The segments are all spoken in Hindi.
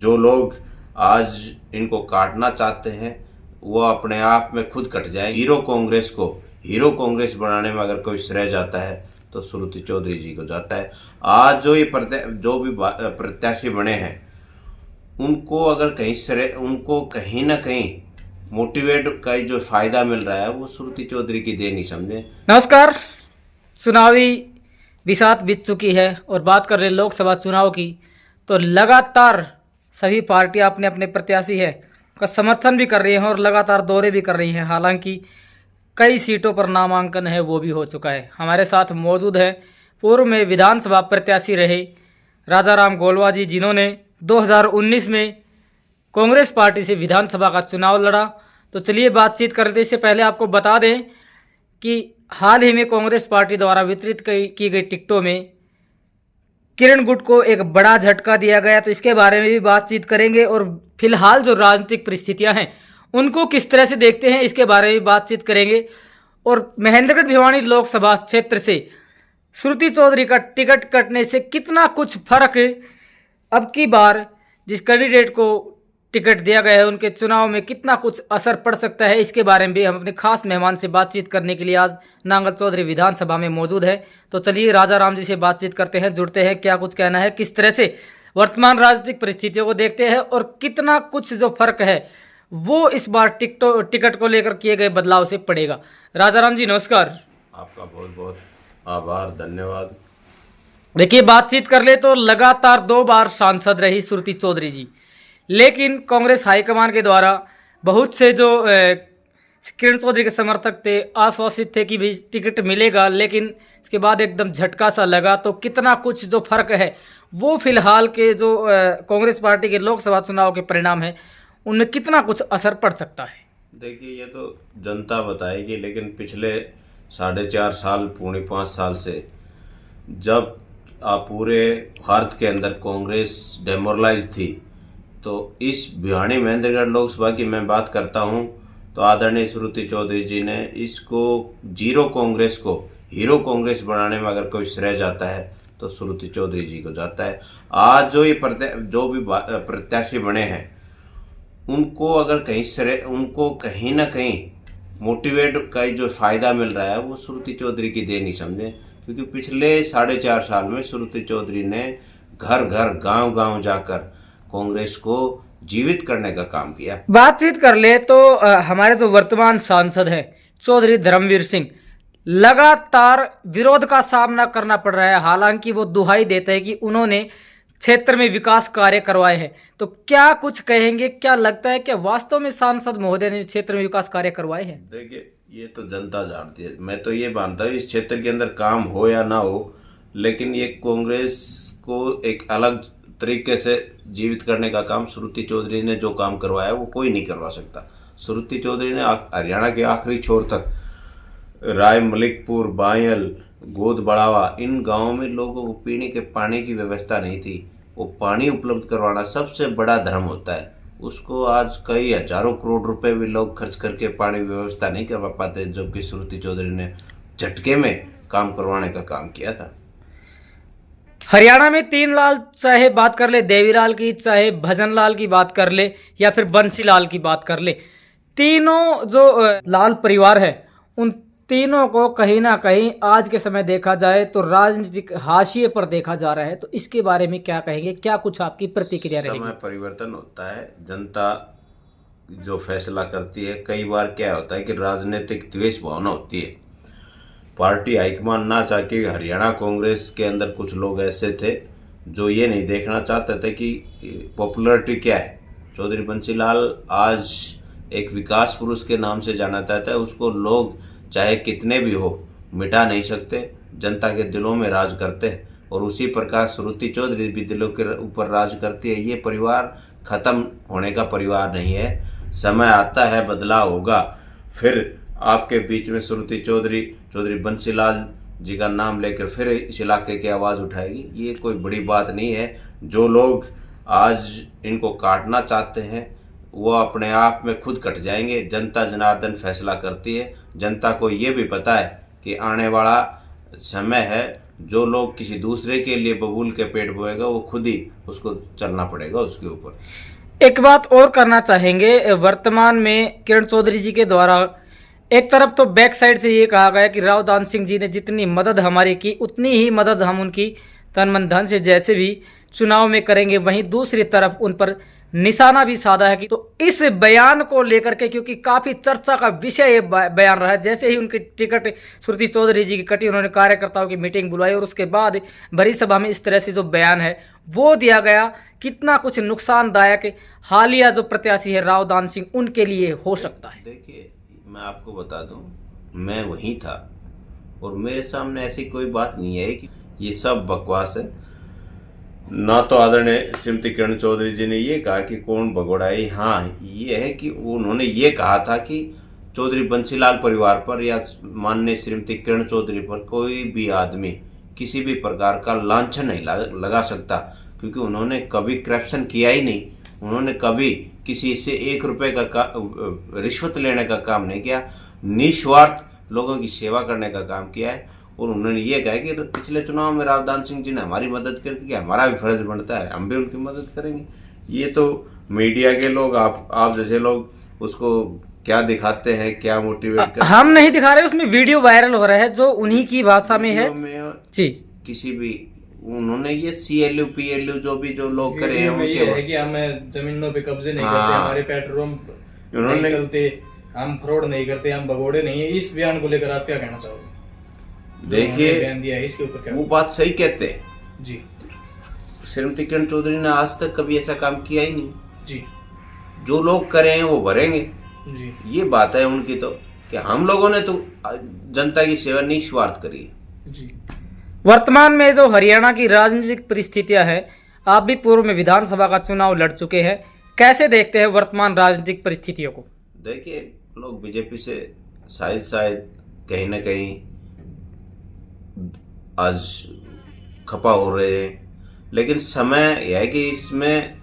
जो लोग आज इनको काटना चाहते हैं वो अपने आप में खुद कट जाए। हीरो कांग्रेस को हीरो कांग्रेस बनाने में अगर कोई श्रेय जाता है तो श्रुति चौधरी जी को जाता है। आज जो भी प्रत्याशी बने हैं उनको अगर उनको कहीं ना कहीं मोटिवेट का जो फायदा मिल रहा है वो श्रुति चौधरी की देन ही समझे। नमस्कार। चुनावी बिसात बीत चुकी है और बात कर रहे हैं लोकसभा चुनाव की, तो लगातार सभी पार्टियां अपने अपने प्रत्याशी है का समर्थन भी कर रही हैं और लगातार दौरे भी कर रही हैं। हालांकि कई सीटों पर नामांकन है वो भी हो चुका है। हमारे साथ मौजूद है पूर्व में विधानसभा प्रत्याशी रहे राजाराम गोलवा जी, जिन्होंने 2019 में कांग्रेस पार्टी से विधानसभा का चुनाव लड़ा। तो चलिए बातचीत करते। इससे पहले आपको बता दें कि हाल ही में कांग्रेस पार्टी द्वारा वितरित की गई टिकटों में किरण गुट को एक बड़ा झटका दिया गया, तो इसके बारे में भी बातचीत करेंगे और फिलहाल जो राजनीतिक परिस्थितियां हैं उनको किस तरह से देखते हैं इसके बारे में बातचीत करेंगे। और महेंद्रगढ़ भिवानी लोकसभा क्षेत्र से श्रुति चौधरी का टिकट कटने से कितना कुछ फर्क अब की बार जिस कैंडिडेट को टिकट दिया गया है उनके चुनाव में कितना कुछ असर पड़ सकता है, इसके बारे में भी हम अपने खास मेहमान से बातचीत करने के लिए आज नांगल चौधरी विधानसभा में मौजूद है। तो चलिए राजा राम जी से बातचीत करते हैं, जुड़ते हैं, क्या कुछ कहना है, किस तरह से वर्तमान राजनीतिक परिस्थितियों को देखते हैं और कितना कुछ जो फर्क है वो इस बार टिकट को लेकर किए गए बदलाव से पड़ेगा। राजा राम जी नमस्कार। आपका बहुत बहुत आभार, धन्यवाद। देखिए बातचीत कर ले तो लगातार 2 बार सांसद रही श्रुति चौधरी जी, लेकिन कांग्रेस हाईकमान के द्वारा बहुत से जो किरण चौधरी के समर्थक थे आश्वासित थे कि भी टिकट मिलेगा, लेकिन इसके बाद एकदम झटका सा लगा। तो कितना कुछ जो फर्क है वो फिलहाल के जो कांग्रेस पार्टी के लोकसभा चुनाव के परिणाम है उनमें कितना कुछ असर पड़ सकता है। देखिए ये तो जनता बताएगी, लेकिन पिछले 4.5 साल पौने 5 साल से जब आप पूरे भारत के अंदर कांग्रेस डेमोरलाइज थी, तो इस भिवानी महेंद्रगढ़ लोकसभा की मैं बात करता हूं तो आदरणीय श्रुति चौधरी जी ने इसको जीरो कांग्रेस को हीरो कांग्रेस बनाने में अगर कोई श्रेय जाता है तो श्रुति चौधरी जी को जाता है। आज जो भी प्रत्याशी बने हैं उनको अगर उनको कहीं ना कहीं मोटिवेट का जो फायदा मिल रहा है वो श्रुति चौधरी की देन ही समझे, क्योंकि पिछले 4.5 साल में श्रुति चौधरी ने घर घर गांव गांव जाकर कांग्रेस को जीवित करने का काम किया। बातचीत कर ले तो हमारे जो वर्तमान सांसद हैं चौधरी धर्मवीर सिंह, लगातार विरोध का सामना करना पड़ रहा है। हालांकि वो दुहाई देते हैं कि उन्होंने क्षेत्र में विकास कार्य करवाए हैं। तो क्या कुछ कहेंगे, क्या लगता है क्या वास्तव में सांसद महोदय ने क्षेत्र में विकास कार्य करवाए हैं? देखिए ये तो जनता जानती है। मैं तो ये मानता हूँ इस क्षेत्र के अंदर काम हो या ना हो, लेकिन ये कांग्रेस को एक अलग तरीके से जीवित करने का काम श्रुति चौधरी ने जो काम करवाया वो कोई नहीं करवा सकता। श्रुति चौधरी ने हरियाणा के आखिरी छोर तक राय मलिकपुर, बायल, गोद बढ़ावा, इन गांवों में लोगों को पीने के पानी की व्यवस्था नहीं थी। वो पानी उपलब्ध करवाना सबसे बड़ा धर्म होता है। उसको आज कई हजारों करोड़ रुपए भी लोग खर्च करके पानी व्यवस्था नहीं करवा पाते, जबकि श्रुति चौधरी ने झटके में काम करवाने का काम किया था। हरियाणा में 3 लाल, चाहे बात कर ले देवीलाल की, चाहे भजनलाल की बात कर ले या फिर बंसीलाल की बात कर ले, तीनों जो लाल परिवार है उन तीनों को कहीं ना कहीं आज के समय देखा जाए तो राजनीतिक हाशिए पर देखा जा रहा है। तो इसके बारे में क्या कहेंगे, क्या कुछ आपकी प्रतिक्रिया रहेगी? समय परिवर्तन होता है, जनता जो फैसला करती है। कई बार क्या होता है कि राजनीतिक द्वेष भावना होती है। पार्टी हाईकमान ना चाहती, हरियाणा कांग्रेस के अंदर कुछ लोग ऐसे थे जो ये नहीं देखना चाहते थे कि पॉपुलरिटी क्या है। चौधरी बंसीलाल आज एक विकास पुरुष के नाम से जाना जाता है। उसको लोग चाहे कितने भी हो मिटा नहीं सकते, जनता के दिलों में राज करते हैं। और उसी प्रकार श्रुति चौधरी भी दिलों के ऊपर राज करती है। ये परिवार खत्म होने का परिवार नहीं है। समय आता है, बदलाव होगा, फिर आपके बीच में श्रुति चौधरी बंसीलाल जी का नाम लेकर फिर इस इलाके की आवाज़ उठाएगी। ये कोई बड़ी बात नहीं है। जो लोग आज इनको काटना चाहते हैं वो अपने आप में खुद कट जाएंगे। जनता जनार्दन फैसला करती है। जनता को ये भी पता है कि आने वाला समय है जो लोग किसी दूसरे के लिए बबूल के पेट बोएगा वो खुद ही उसको चलना पड़ेगा उसके ऊपर। एक बात और करना चाहेंगे, वर्तमान में किरण चौधरी जी के द्वारा एक तरफ तो बैक साइड से ये कहा गया कि राव दान सिंह जी ने जितनी मदद हमारी की उतनी ही मदद हम उनकी तन मन धन से जैसे भी चुनाव में करेंगे, वहीं दूसरी तरफ उन पर निशाना भी साधा है कि तो इस बयान को लेकर के, क्योंकि काफी चर्चा का विषय ये बयान रहा है, जैसे ही उनकी टिकट श्रुति चौधरी जी की कटी उन्होंने कार्यकर्ताओं की मीटिंग बुलवाई और उसके बाद भरी सभा में इस तरह से जो बयान है वो दिया गया, कितना कुछ नुकसानदायक हालिया जो प्रत्याशी है राव दान सिंह उनके लिए हो सकता है। देखिए मैं आपको बता दूं, मैं वहीं था और मेरे सामने ऐसी कोई बात नहीं है कि ये सब बकवास है। ना तो आदरणीय श्रीमती किरण चौधरी जी ने ये कहा कि कौन भगोड़ाई, हाँ ये है कि उन्होंने ये कहा था कि चौधरी बंसीलाल परिवार पर या माननीय श्रीमती किरण चौधरी पर कोई भी आदमी किसी भी प्रकार का लांछन नहीं लगा सकता, क्योंकि उन्होंने कभी करप्शन किया ही नहीं, उन्होंने कभी किसी से 1 रुपये का रिश्वत लेने का काम नहीं किया, निस्वार्थ लोगों की सेवा करने का काम किया है। और उन्होंने ये कहा कि पिछले चुनाव में राव दान सिंह जी ने हमारी मदद कर दी, हमारा भी फर्ज बनता है, हम भी उनकी मदद करेंगे। ये तो मीडिया के लोग, आप जैसे लोग उसको क्या दिखाते हैं, क्या मोटिवेट करते हैं, हम नहीं दिखा रहे, उसमें वीडियो वायरल हो रहा है जो उन्हीं की भाषा में है जी। किसी भी उन्होंने ये CLU PLU जो लोग करे हैं उनके है कि हम जमीनों पे कब्जे नहीं करते, हमारे पेट्रोल नहीं चलते, हम फ्रॉड नहीं करते, हम भगोड़े नहीं है। इस बयान को लेकर आप क्या कहना चाहोगे? देखिए बयान दिया है इसके ऊपर क्या? वो बात सही कहते हैं जी। श्रीमती किरण चौधरी ने आज तक कभी ऐसा काम किया ही नहीं जी। जो लोग करे हैं वो भरेंगे जी। ये बात है उनकी, तो कि हम लोगों ने तो जनता की सेवा निस्वार्थ करी है जी। वर्तमान में जो हरियाणा की राजनीतिक परिस्थितियां हैं, आप भी पूर्व में विधानसभा का चुनाव लड़ चुके हैं, कैसे देखते हैं वर्तमान राजनीतिक परिस्थितियों को? देखिए लोग बीजेपी से शायद कहीं ना कहीं आज खपा हो रहे हैं, लेकिन समय यह है कि इसमें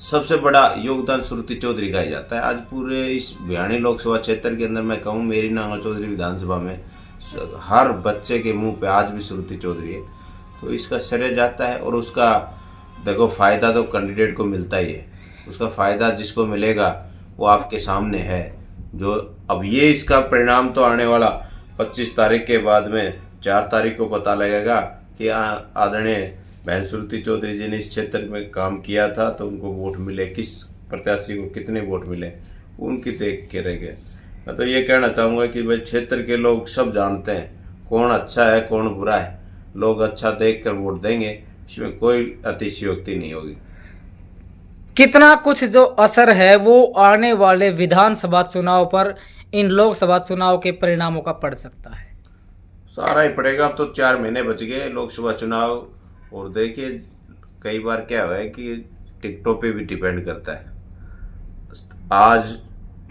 सबसे बड़ा योगदान श्रुति चौधरी का ही जाता है। आज पूरे इस भिवानी लोकसभा क्षेत्र के अंदर मैं कहूँ मेरी नांगल चौधरी विधानसभा में हर बच्चे के मुंह पे आज भी श्रुति चौधरी है, तो इसका श्रेय जाता है। और उसका देखो फायदा तो कैंडिडेट को मिलता ही है, उसका फायदा जिसको मिलेगा वो आपके सामने है। जो अब ये इसका परिणाम तो आने वाला 25 तारीख के बाद में 4 तारीख को पता लगेगा कि आदरणीय बहन श्रुति चौधरी जी ने इस क्षेत्र में काम किया था तो उनको वोट मिले, किस प्रत्याशी को कितने वोट मिले उनकी देख के रह गए। मैं तो ये कहना चाहूँगा कि भाई क्षेत्र के लोग सब जानते हैं कौन अच्छा है कौन बुरा है, लोग अच्छा देख कर वोट देंगे, इसमें कोई अतिशयोक्ति नहीं होगी। कितना कुछ जो असर है वो आने वाले विधानसभा चुनाव पर इन लोकसभा चुनाव के परिणामों का पड़ सकता है? सारा ही पड़ेगा। अब तो 4 महीने बच गए लोकसभा चुनाव, और देखिए कई बार क्या हुआ है कि टिकटों पे भी डिपेंड करता है। आज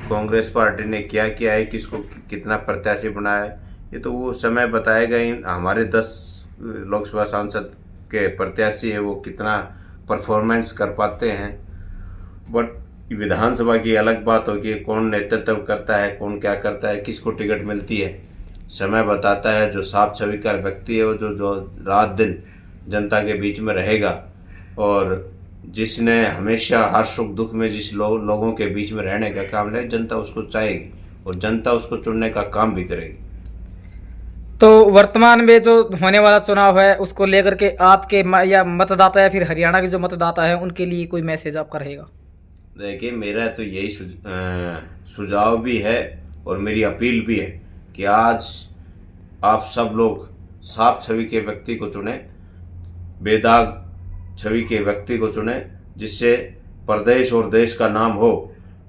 कांग्रेस पार्टी ने क्या किया है, किसको कितना प्रत्याशी बनाया है, ये तो वो समय बताएगा ही। हमारे 10 लोकसभा सांसद के प्रत्याशी है वो कितना परफॉर्मेंस कर पाते हैं, बट विधानसभा की अलग बात होगी, कौन नेतृत्व करता है, कौन क्या करता है, किसको टिकट मिलती है, समय बताता है। जो साफ छवि का व्यक्ति है वो जो रात दिन जनता के बीच में रहेगा और जिसने हमेशा हर सुख दुख में जिस लोगों के बीच में रहने का काम है, जनता उसको चाहेगी और जनता उसको चुनने का काम भी करेगी। तो वर्तमान में जो होने वाला चुनाव है उसको लेकर के आपके या मतदाता या फिर हरियाणा के जो मतदाता है उनके लिए कोई मैसेज आपका रहेगा? देखिए मेरा तो यही सुझाव भी है और मेरी अपील भी है कि आज आप सब लोग साफ छवि के व्यक्ति को चुने, बेदाग छवि के व्यक्ति को चुने, जिससे प्रदेश और देश का नाम हो,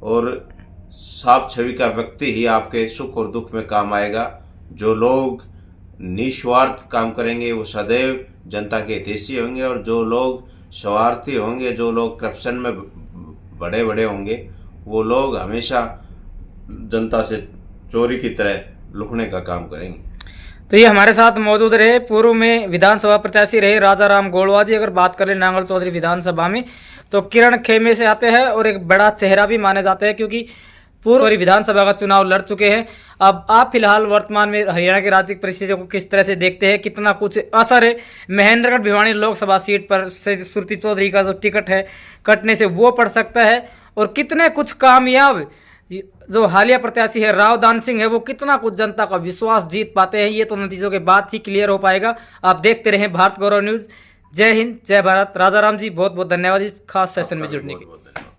और साफ छवि का व्यक्ति ही आपके सुख और दुख में काम आएगा। जो लोग निस्वार्थ काम करेंगे वो सदैव जनता के हितैषी होंगे, और जो लोग स्वार्थी होंगे, जो लोग करप्शन में बड़े बड़े होंगे, वो लोग हमेशा जनता से चोरी की तरह लुटने का काम करेंगे। तो ये हमारे साथ मौजूद रहे पूर्व में विधानसभा प्रत्याशी रहे राजा राम गोड़वा जी। अगर बात करें नांगल चौधरी विधानसभा में तो किरण खेमे से आते हैं और एक बड़ा चेहरा भी माने जाते हैं, क्योंकि पूर्व विधानसभा का चुनाव लड़ चुके हैं। अब आप फिलहाल वर्तमान में हरियाणा की राजनीतिक परिस्थितियों को किस तरह से देखते हैं, कितना कुछ असर है महेंद्रगढ़ भिवानी लोकसभा सीट पर से श्रुति चौधरी का जो टिकट है कटने से वो पड़ सकता है, और कितने कुछ कामयाब जो हालिया प्रत्याशी है राव दान सिंह है वो कितना कुछ जनता का विश्वास जीत पाते हैं, ये तो नतीजों के बाद ही क्लियर हो पाएगा। आप देखते रहें भारत गौरव न्यूज़। जय हिंद, जय भारत। राजा राम जी बहुत बहुत धन्यवाद इस खास सेशन में जुड़ने के लिए।